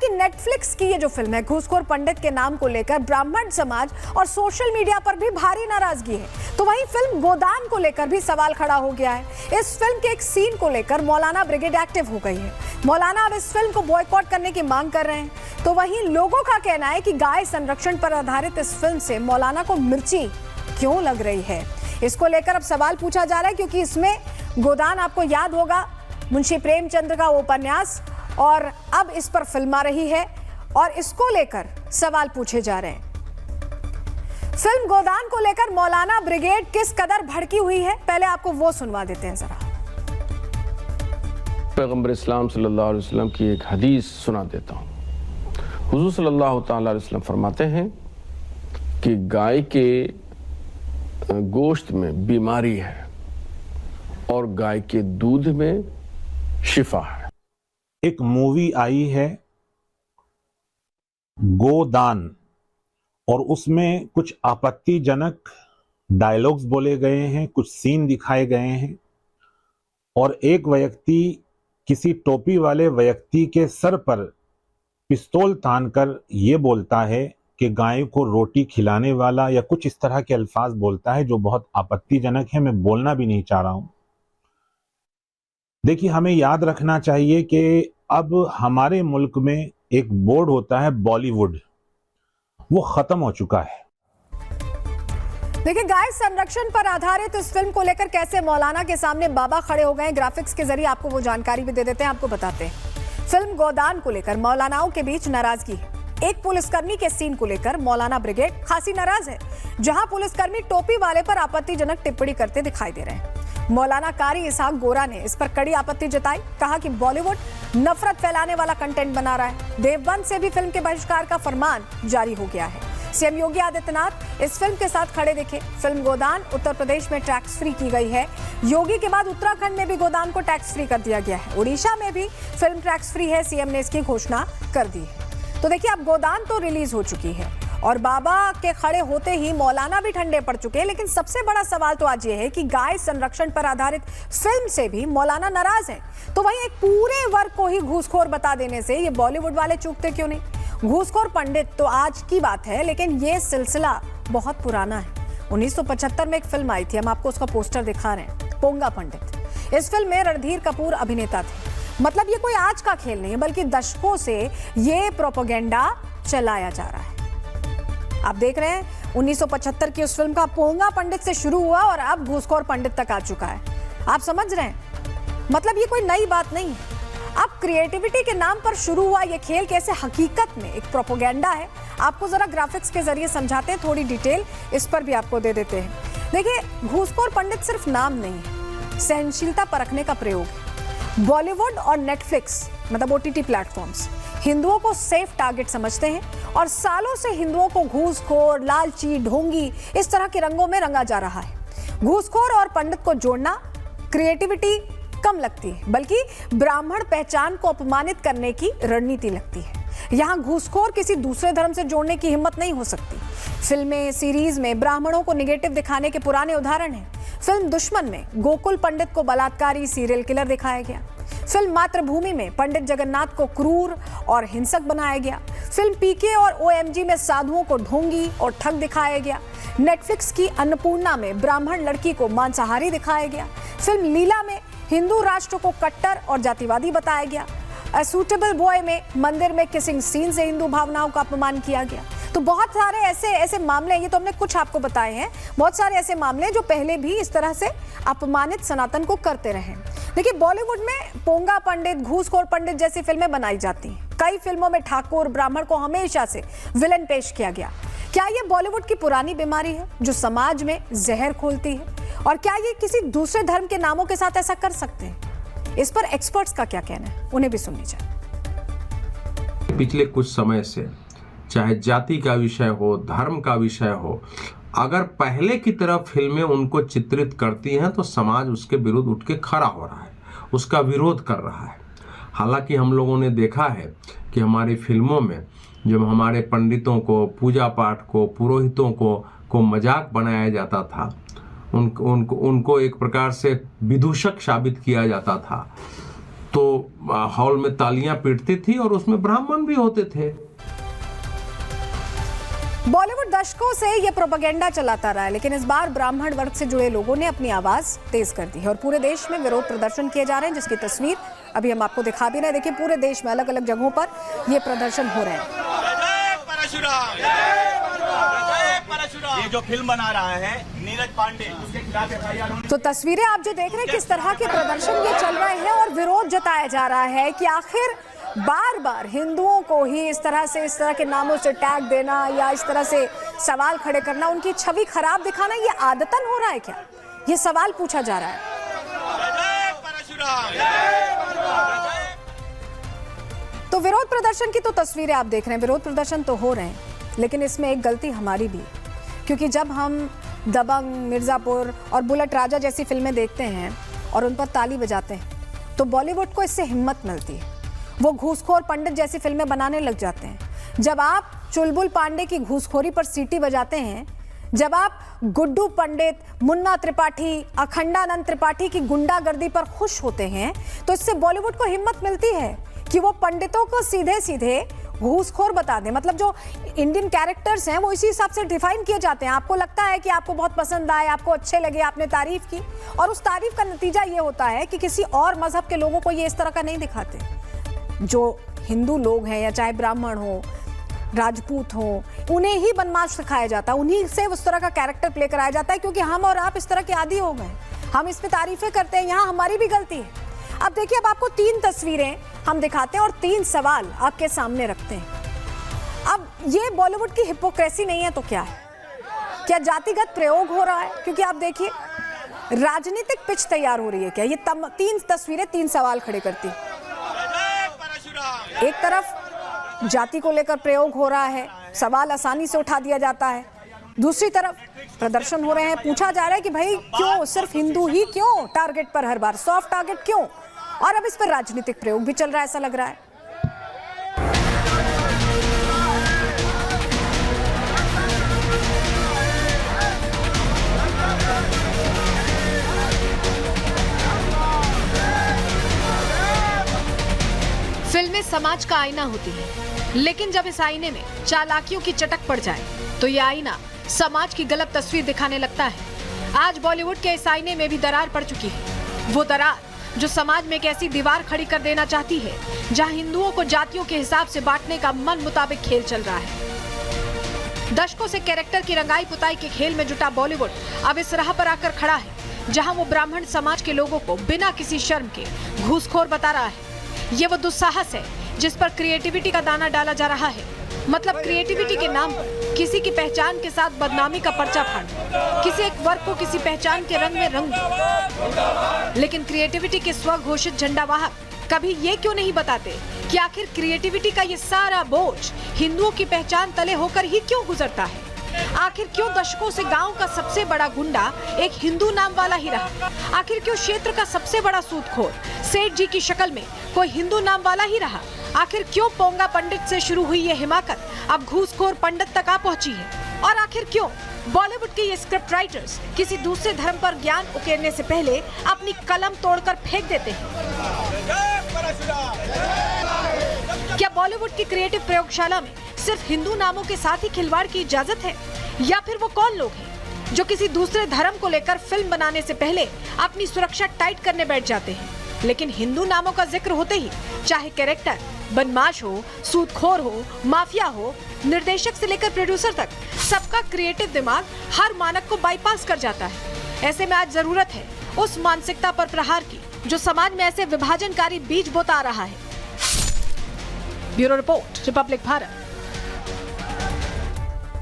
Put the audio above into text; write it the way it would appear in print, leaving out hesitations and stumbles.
कि नेटफ्लिक्स की ये जो फिल्म है घूसखोर पंडित के नाम को लेकर ब्राह्मण समाज और सोशल मीडिया पर भी भारी नाराजगी है, तो वहीं फिल्म गोदान को लेकर भी सवाल खड़ा हो गया है। इस फिल्म के एक सीन को लेकर मौलाना ब्रिगेड एक्टिव हो गई है। मौलाना अब इस फिल्म को बॉयकॉट करने की मांग कर रहे हैं, तो वहीं लोगों का कहना है कि गाय संरक्षण पर आधारित इस फिल्म से मौलाना को मिर्ची क्यों लग रही है। इसको लेकर अब सवाल पूछा जा रहा है, क्योंकि इसमें गोदान आपको याद होगा मुंशी प्रेमचंद्र का उपन्यास, और अब इस पर फिल्म आ रही है और इसको लेकर सवाल पूछे जा रहे हैं। फिल्म गोदान को लेकर मौलाना ब्रिगेड किस कदर भड़की हुई है, पहले आपको वो सुनवा देते हैं जरा। पैगंबर इस्लाम सल्लल्लाहु अलैहि वसल्लम की एक हदीस सुना देता हूँ। हुजूर सल्लल्लाहु तआला अलैहि वसल्लम फरमाते हैं कि गाय के गोश्त में बीमारी है और गाय के दूध में शिफा है। एक मूवी आई है गोदान, और उसमें कुछ आपत्तिजनक डायलॉग्स बोले गए हैं, कुछ सीन दिखाए गए हैं, और एक व्यक्ति किसी टोपी वाले व्यक्ति के सर पर पिस्तौल तानकर ये बोलता है कि गाय को रोटी खिलाने वाला, या कुछ इस तरह के अल्फाज बोलता है जो बहुत आपत्तिजनक है। मैं बोलना भी नहीं चाह रहा हूं। देखिए, हमें याद रखना चाहिए कि अब हमारे मुल्क में एक बोर्ड होता है बॉलीवुड, वो खत्म हो चुका है। देखिए, गाय संरक्षण पर आधारित इस फिल्म को लेकर कैसे मौलाना के सामने बाबा खड़े हो गए, ग्राफिक्स के जरिए आपको वो जानकारी भी दे देते हैं। आपको बताते हैं, फिल्म गोदान को लेकर मौलानाओं के बीच नाराजगी है। एक पुलिसकर्मी के सीन को लेकर मौलाना ब्रिगेड खासी नाराज है, जहां पुलिसकर्मी टोपी वाले पर आपत्तिजनक टिप्पणी करते दिखाई दे रहे हैं। मौलाना कारी इसहाक गोरा ने इस पर कड़ी आपत्ति जताई, कहा कि बॉलीवुड नफरत फैलाने वाला कंटेंट बना रहा है। देवबंद से भी फिल्म के बहिष्कार का फरमान जारी हो गया है। सीएम योगी आदित्यनाथ इस फिल्म के साथ खड़े दिखे। फिल्म गोदान उत्तर प्रदेश में टैक्स फ्री की गई है। योगी के बाद उत्तराखंड में भी गोदान को टैक्स फ्री कर दिया गया है। उड़ीसा में भी फिल्म टैक्स फ्री है, सीएम ने इसकी घोषणा कर दी है। तो देखिए, अब गोदान तो रिलीज हो चुकी है और बाबा के खड़े होते ही मौलाना भी ठंडे पड़ चुके हैं, लेकिन सबसे बड़ा सवाल तो आज ये है कि गाय संरक्षण पर आधारित फिल्म से भी मौलाना नाराज है, तो वहीं एक पूरे वर्ग को ही घूसखोर बता देने से ये बॉलीवुड वाले चूकते क्यों नहीं। घूसखोर पंडित तो आज की बात है, लेकिन ये सिलसिला बहुत पुराना है। 1975 में एक फिल्म आई थी, हम आपको उसका पोस्टर दिखा रहे हैं, पोंगा पंडित। इस फिल्म में रणधीर कपूर अभिनेता थे। मतलब ये कोई आज का खेल नहीं है, बल्कि दशकों से ये प्रोपेगेंडा चलाया जा रहा है। आप देख रहे हैं 1975 की उस फिल्म का पोंगा पंडित से शुरू हुआ और अब घूसखोर पंडित तक आ चुका है। आप समझ रहे हैं, मतलब ये कोई नई बात नहीं है। अब क्रिएटिविटी के नाम पर शुरू हुआ ये खेल कैसे हकीकत में एक प्रोपेगेंडा है, आपको जरा ग्राफिक्स के जरिए समझाते हैं, थोड़ी डिटेल इस पर भी आपको दे देते हैं। देखिए, घूसखोर पंडित सिर्फ नाम नहीं है, सहनशीलता परखने का प्रयोग है। बॉलीवुड और नेटफ्लिक्स मतलब ओटीटी प्लेटफॉर्म्स हिंदुओं को सेफ टारगेट समझते हैं और सालों से हिंदुओं को घूसखोर, लालची, ढोंगी इस तरह के रंगों में रंगा जा रहा है। घूसखोर और पंडित को जोड़ना क्रिएटिविटी कम लगती है, बल्कि ब्राह्मण पहचान को अपमानित करने की रणनीति लगती है। यहाँ घूसखोर किसी दूसरे धर्म से जोड़ने की हिम्मत नहीं हो सकती। फिल्में, सीरीज में ब्राह्मणों को निगेटिव दिखाने के पुराने उदाहरण हैं। फिल्म दुश्मन में गोकुल पंडित को बलात्कारी सीरियल किलर दिखाया गया। फिल्म मातृभूमि में पंडित जगन्नाथ को क्रूर और हिंसक बनाया गया। फिल्म पीके और ओएमजी में साधुओं को ढोंगी और ठग दिखाया गया। नेटफ्लिक्स की अन्नपूर्णा में ब्राह्मण लड़की को मांसाहारी दिखाया गया। फिल्म लीला में हिंदू राष्ट्र को कट्टर और जातिवादी बताया गया। अ सूटेबल बॉय में मंदिर में किसिंग सीन से हिंदू भावनाओं का अपमान किया गया। तो बहुत सारे ऐसे मामले, ये तो हमने कुछ आपको बताए हैं, बहुत सारे ऐसे मामले जो पहले भी इस तरह से अपमानित सनातन को करते रहे। देखिए, बॉलीवुड में पोंगा पंडित, घूसखोर पंडित जैसी फिल्में बनाई जाती हैं। कई फिल्मों में ठाकुर ब्राह्मण को हमेशा से विलन पेश किया गया। क्या ये बॉलीवुड की पुरानी बीमारी है जो समाज में जहर खोलती है, और क्या ये किसी दूसरे धर्म के नामों के साथ ऐसा कर सकते हैं? इस पर एक्सपर्ट्स का क्या कहना है, उन्हें भी सुन लीजिए। पिछले कुछ समय से चाहे जाति का विषय हो, धर्म का विषय हो, अगर पहले की तरह फिल्में उनको चित्रित करती हैं तो समाज उसके विरुद्ध उठ के खड़ा हो रहा है, उसका विरोध कर रहा है। हालांकि हम लोगों ने देखा है कि हमारी फिल्मों में जब हमारे पंडितों को, पूजा पाठ को, पुरोहितों को मजाक बनाया जाता था, उनको एक प्रकार से विदूषक साबित किया जाता था, तो हॉल में तालियां पीटती थी और उसमें ब्राह्मण भी होते थे। बॉलीवुड दशकों से ये प्रोपेगेंडा चलाता रहा है, लेकिन इस बार ब्राह्मण वर्ग से जुड़े लोगों ने अपनी आवाज तेज कर दी है और पूरे देश में विरोध प्रदर्शन किए जा रहे हैं, जिसकी तस्वीर अभी हम आपको दिखा भी रहे हैं। देखिए, पूरे देश में अलग अलग जगहों पर ये प्रदर्शन हो रहे हैं। ये जो फिल्म बना रहा है नीरज पांडे, उसके खिलाफ एफआईआर। तो तस्वीरें आप जो देख रहे हैं, किस तरह के प्रदर्शन ये चल रहे हैं और विरोध जताया जा रहा है कि आखिर बार बार हिंदुओं को ही इस तरह के नामों से टैग देना या इस तरह से सवाल खड़े करना, उनकी छवि खराब दिखाना, ये आदतन हो रहा है क्या? ये सवाल पूछा जा रहा है। तो विरोध प्रदर्शन की तो तस्वीरें आप देख रहे हैं, विरोध प्रदर्शन तो हो रहे हैं, लेकिन इसमें एक गलती हमारी भी, क्योंकि जब हम दबंग, मिर्जापुर और बुलेट राजा जैसी फिल्में देखते हैं और उन पर ताली बजाते हैं, तो बॉलीवुड को इससे हिम्मत मिलती है। वो घूसखोर पंडित जैसी फिल्में बनाने लग जाते हैं। जब आप चुलबुल पांडे की घूसखोरी पर सीटी बजाते हैं, जब आप गुड्डू पंडित, मुन्ना त्रिपाठी, अखंडानंद त्रिपाठी की गुंडागर्दी पर खुश होते हैं, तो इससे बॉलीवुड को हिम्मत मिलती है कि वो पंडितों को सीधे सीधे घूसखोर बता दें। मतलब जो इंडियन कैरेक्टर्स हैं वो इसी हिसाब से डिफाइन किए जाते हैं। आपको लगता है कि आपको बहुत पसंद आए, आपको अच्छे लगे, आपने तारीफ की, और उस तारीफ का नतीजा ये होता है कि किसी और मजहब के लोगों को ये इस तरह का नहीं दिखाते। जो हिंदू लोग हैं, या चाहे ब्राह्मण हो, राजपूत हो, उन्हें ही बदमाश सिखाया जाता है, उन्हीं से उस तरह का कैरेक्टर प्ले कराया जाता है, क्योंकि हम और आप इस तरह के आदी हो गए। हम इस पे तारीफें करते हैं, यहाँ हमारी भी गलती है। अब देखिए, अब आपको 3 तस्वीरें हम दिखाते हैं और 3 सवाल आपके सामने रखते हैं। अब ये बॉलीवुड की हिपोक्रेसी नहीं है तो क्या है? क्या जातिगत प्रयोग हो रहा है? क्योंकि आप देखिए, राजनीतिक पिच तैयार हो रही है क्या? ये 3 तस्वीरें 3 सवाल खड़े करती। एक तरफ जाति को लेकर प्रयोग हो रहा है, सवाल आसानी से उठा दिया जाता है। दूसरी तरफ प्रदर्शन हो रहे हैं, पूछा जा रहा है कि भाई क्यों सिर्फ हिंदू ही क्यों टारगेट पर, हर बार सॉफ्ट टारगेट क्यों? और अब इस पर राजनीतिक प्रयोग भी चल रहा है, ऐसा लग रहा है। फिल्में समाज का आईना होती है, लेकिन जब इस आईने में चालाकियों की चटक पड़ जाए तो ये आईना समाज की गलत तस्वीर दिखाने लगता है। आज बॉलीवुड के इस आईने में भी दरार पड़ चुकी है। वो दरार जो समाज में एक ऐसी दीवार खड़ी कर देना चाहती है जहां हिंदुओं को जातियों के हिसाब से बांटने का मन मुताबिक खेल चल रहा है। दशकों से कैरेक्टर की रंगाई पुताई के खेल में जुटा बॉलीवुड अब इस राह पर आकर खड़ा है जहां वो ब्राह्मण समाज के लोगों को बिना किसी शर्म के घूसखोर बता रहा है। ये वो दुस्साहस है जिस पर क्रिएटिविटी का दाना डाला जा रहा है। मतलब क्रिएटिविटी के नाम पर किसी की पहचान के साथ बदनामी का पर्चा फाड़ना, किसी एक वर्ग को किसी पहचान के रंग में रंग। लेकिन क्रिएटिविटी के स्वघोषित झंडावाहक कभी ये क्यों नहीं बताते कि आखिर क्रिएटिविटी का ये सारा बोझ हिंदुओं की पहचान तले होकर ही क्यों गुजरता है? आखिर क्यों दशकों से गांव का सबसे बड़ा गुंडा एक हिंदू नाम वाला ही रहा? आखिर क्यों क्षेत्र का सबसे बड़ा सूदखोर सेठ जी की शक्ल में कोई हिंदू नाम वाला ही रहा? आखिर क्यों पोंगा पंडित से शुरू हुई ये हिमाकत अब घूसखोर पंडित तक आ पहुंची है? और आखिर क्यों बॉलीवुड के ये स्क्रिप्ट राइटर्स किसी दूसरे धर्म पर ज्ञान उकेरने से पहले अपनी कलम तोड़कर फेंक देते हैं? क्या बॉलीवुड की क्रिएटिव प्रयोगशाला में सिर्फ हिंदू नामों के साथ ही खिलवाड़ की इजाजत है, या फिर वो कौन लोग हैं जो किसी दूसरे धर्म को लेकर फिल्म बनाने से पहले अपनी सुरक्षा टाइट करने बैठ जाते हैं, लेकिन हिंदू नामों का जिक्र होते ही चाहे कैरेक्टर बदमाश हो, सूदखोर हो, माफिया हो, निर्देशक से लेकर प्रोड्यूसर तक सबका क्रिएटिव दिमाग हर मानक को बाईपास कर जाता है। ऐसे में आज जरूरत है उस मानसिकता पर प्रहार की जो समाज में ऐसे विभाजनकारी बीज बोता रहा है। Bureau report, Republic Bharat.